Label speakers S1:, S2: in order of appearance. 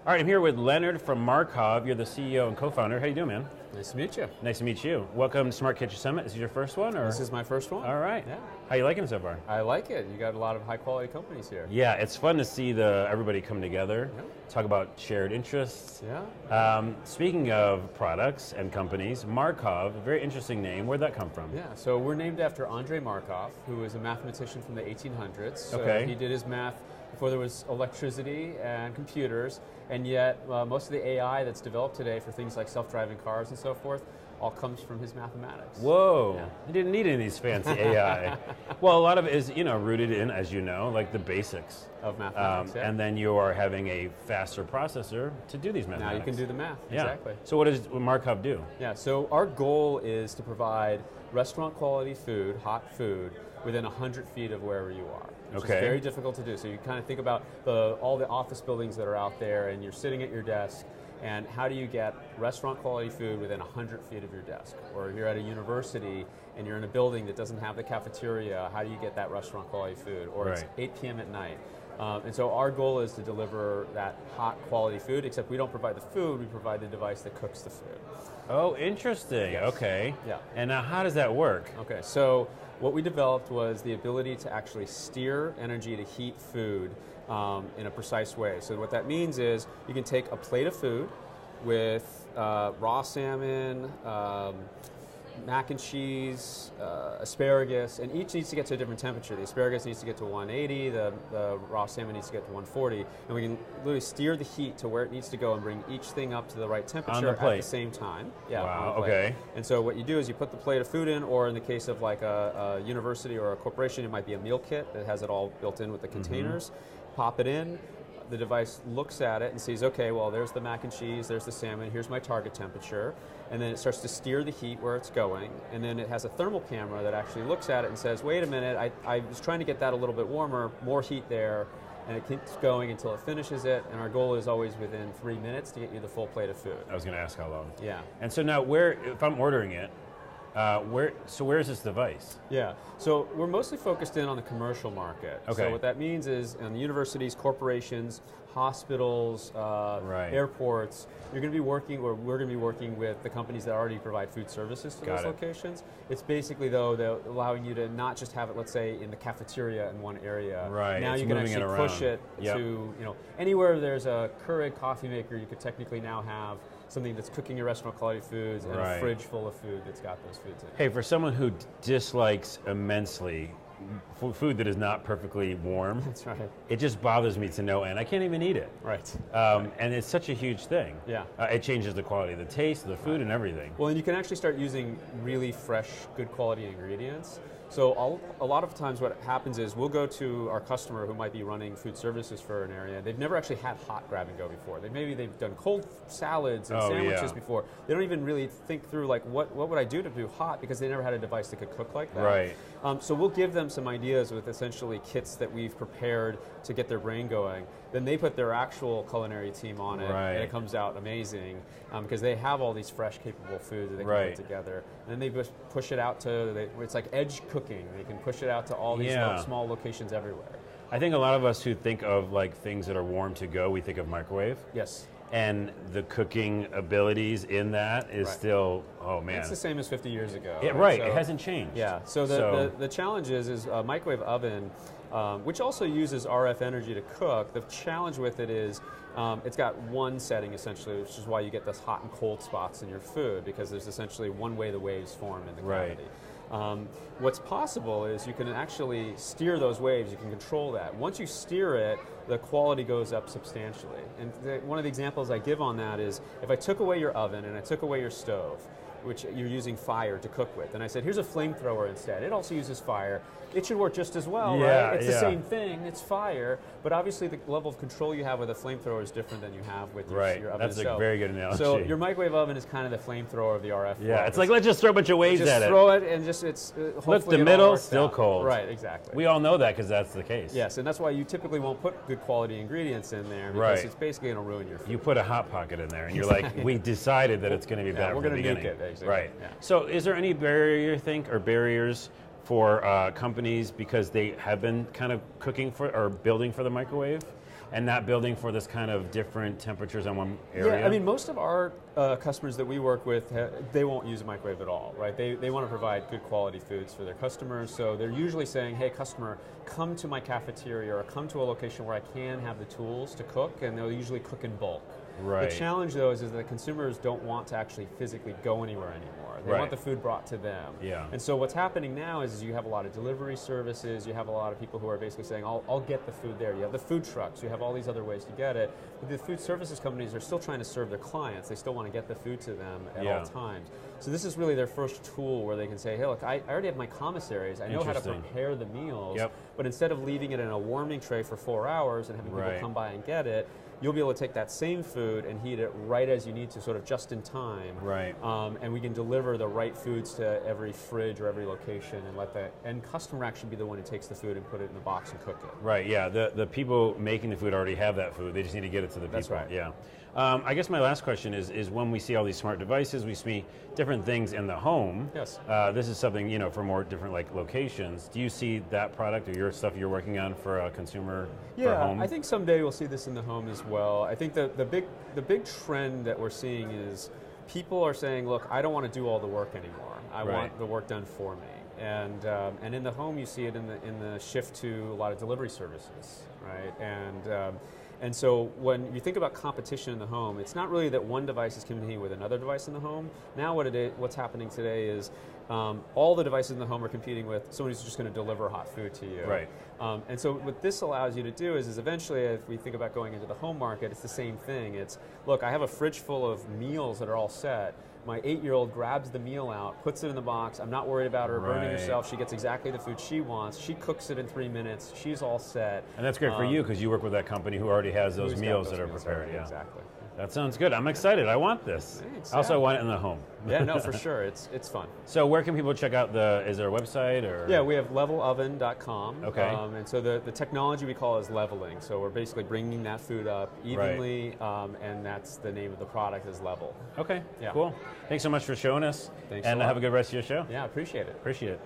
S1: All right, I'm here with Leonard from Markov. You're the CEO and co-founder. How you doing, man?
S2: Nice to meet you.
S1: Nice to meet you. Welcome to Smart Kitchen Summit. This is your first one, or?
S2: This is my first one.
S1: All right.
S2: Yeah.
S1: How you liking it so far?
S2: I like it. You got a lot of high quality companies here.
S1: Yeah, it's fun to see everybody come together, talk about shared interests.
S2: Yeah.
S1: Speaking of products and companies, Markov, a very interesting name. Where'd that come from?
S2: Yeah, so we're named after Andrei Markov, who was a mathematician from the 1800s. So
S1: Okay.
S2: he did his math before there was electricity and computers, and yet most of the AI that's developed today for things like self-driving cars and so forth all comes from his mathematics.
S1: Whoa,
S2: Yeah.
S1: you didn't need any of these fancy AI. Well, a lot of it is, rooted in, as you know, like the basics.
S2: Of mathematics, yeah.
S1: And then you are having a faster processor to do these mathematics.
S2: Now you can do the math,
S1: Yeah.
S2: exactly.
S1: So what does Markov do?
S2: Yeah, so our goal is to provide restaurant quality food, hot food, within 100 feet of wherever you are. Which
S1: Okay.
S2: is very difficult to do. So you kind of think about all the office buildings that are out there, and you're sitting at your desk, and how do you get restaurant quality food within 100 feet of your desk? Or you're at a university and you're in a building that doesn't have the cafeteria, how do you get that restaurant quality food? Or it's
S1: Right.
S2: 8 p.m. at night. And so our goal is to deliver that hot quality food, except we don't provide the food, we provide the device that cooks the food.
S1: Oh, interesting.
S2: Yes.
S1: Okay.
S2: Yeah.
S1: And now how does that work?
S2: Okay, so what we developed was the ability to actually steer energy to heat food in a precise way. So what that means is you can take a plate of food with raw salmon, mac and cheese, asparagus, and each needs to get to a different temperature. The asparagus needs to get to 180, the raw salmon needs to get to 140, and we can literally steer the heat to where it needs to go and bring each thing up to the right temperature at the same time. Yeah,
S1: Wow,
S2: on the plate.
S1: okay.
S2: And so what you do is you put the plate of food in, or in the case of like a university or a corporation, it might be a meal kit that has it all built in with the containers. Pop it in. The device looks at it and sees, okay, well, there's the mac and cheese, there's the salmon, here's my target temperature, and then it starts to steer the heat where it's going, and then it has a thermal camera that actually looks at it and says, wait a minute, I was trying to get that a little bit warmer, more heat there, and it keeps going until it finishes it, and our goal is always within 3 minutes to get you the full plate of food.
S1: I was going to ask how long.
S2: Yeah.
S1: And so now if I'm ordering it, where is this device?
S2: Yeah, so we're mostly focused in on the commercial market.
S1: Okay.
S2: So what that means is in the universities, corporations, hospitals, airports, you're going to be working, or we're going to be working with the companies that already provide food services to those locations. It's basically, though, they're allowing you to not just have it, let's say, in the cafeteria in one area.
S1: Right.
S2: Now you can actually push it to, anywhere there's a Keurig coffee maker, you could technically now have something that's cooking your restaurant quality foods and a fridge full of food that's got those foods in it.
S1: Hey, for someone who dislikes immensely food that is not perfectly warm,
S2: That's right.
S1: it just bothers me to no end. I can't even eat it.
S2: Right.
S1: And it's such a huge thing.
S2: Yeah.
S1: It changes the quality of the taste of the food and everything.
S2: Well, and you can actually start using really fresh, good quality ingredients. So a lot of times what happens is we'll go to our customer who might be running food services for an area. They've never actually had hot grab and go before. Maybe they've done cold salads and sandwiches before. They don't even really think through like what would I do to do hot, because they never had a device that could cook like that.
S1: Right.
S2: So we'll give them some ideas with essentially kits that we've prepared to get their brain going. Then they put their actual culinary team on it, and it comes out amazing because they have all these fresh, capable foods that they can put together. And then they just push it out to, it's like edge cooking. They can push it out to all these small locations everywhere.
S1: I think a lot of us who think of like things that are warm to go, we think of microwave.
S2: Yes.
S1: And the cooking abilities in that is still, oh man.
S2: It's the same as 50 years ago.
S1: So, it hasn't changed.
S2: Yeah, so the challenge is a microwave oven, which also uses RF energy to cook. The challenge with it is it's got one setting essentially, which is why you get those hot and cold spots in your food, because there's essentially one way the waves form in the cavity. What's possible is you can actually steer those waves, you can control that. Once you steer it, the quality goes up substantially. And one of the examples I give on that is if I took away your oven and I took away your stove, which you're using fire to cook with, and I said, here's a flamethrower instead. It also uses fire. It should work just as well, right? It's the same thing, it's fire, but obviously the level of control you have with a flamethrower is different than you have with your oven
S1: That's
S2: itself.
S1: A very good analogy.
S2: So your microwave oven is kind of the flamethrower of the RF.
S1: Yeah, it's like, let's just throw a bunch of waves at it.
S2: Just throw it and just, hopefully
S1: look, the middle, still
S2: out.
S1: cold.
S2: Right, exactly.
S1: We all know that because that's the case.
S2: Yes, and that's why you typically won't put good quality ingredients in there, because it's basically going to ruin your food.
S1: You put a Hot Pocket in there and you're like, we decided that it's going to be bad from the beginning.
S2: We're going to nuke it, exactly.
S1: Right.
S2: Yeah.
S1: So is there any barrier, you think, or barriers for companies because they have been kind of cooking for or building for the microwave? and not building for this kind of different temperatures on one area?
S2: Yeah, I mean, most of our customers that we work with, they won't use a microwave at all, right? They want to provide good quality foods for their customers, so they're usually saying, hey, customer, come to my cafeteria or come to a location where I can have the tools to cook, and they'll usually cook in bulk.
S1: Right.
S2: The challenge, though, is that consumers don't want to actually physically go anywhere anymore. They want the food brought to them.
S1: Yeah.
S2: And so what's happening now is you have a lot of delivery services, you have a lot of people who are basically saying, I'll get the food there. You have the food trucks, you have all these other ways to get it. But the food services companies are still trying to serve their clients. They still want to get the food to them at all times. So this is really their first tool where they can say, hey, look, I already have my commissaries. I know how to prepare the meals. But instead of leaving it in a warming tray for 4 hours and having people come by and get it, you'll be able to take that same food and heat it right as you need to, sort of just in time.
S1: Right.
S2: And we can deliver the right foods to every fridge or every location and let the end customer actually be the one who takes the food and put it in the box and cook it.
S1: Right, yeah. The people making the food already have that food. They just need to get it to the people.
S2: That's right.
S1: Yeah. I guess my last question is when we see all these smart devices, we see different things in the home.
S2: Yes.
S1: This is something, you know, for more different locations. Do you see that product or your stuff you're working on for a consumer for home?
S2: I think someday we'll see this in the home as well. I think the big trend that we're seeing is people are saying, look, I don't want to do all the work anymore. I want the work done for me. And in the home, you see it in the shift to a lot of delivery services, right? And so when you think about competition in the home, it's not really that one device is competing with another device in the home. Now what's happening today is all the devices in the home are competing with someone who's just going to deliver hot food to you.
S1: Right.
S2: And so what this allows you to do is eventually, if we think about going into the home market, it's the same thing. It's, look, I have a fridge full of meals that are all set. My 8-year-old grabs the meal out, puts it in the box. I'm not worried about her burning herself. She gets exactly the food she wants. She cooks it in 3 minutes. She's all set.
S1: And that's great for you because you work with that company who already has those meals that are prepared. Yeah,
S2: exactly.
S1: That sounds good. I'm excited. I want this.
S2: Thanks,
S1: Also, I want it in the home.
S2: Yeah, no, for sure. It's fun.
S1: So where can people check out is there a website? Or?
S2: Yeah, we have leveloven.com.
S1: Okay.
S2: And so the technology we call is leveling. So we're basically bringing that food up evenly, and that's the name of the product is Level.
S1: Okay,
S2: yeah.
S1: Cool. Thanks so much for showing us.
S2: Thanks
S1: and
S2: a lot.
S1: Have a good rest of your show.
S2: Yeah, appreciate it.
S1: Appreciate it.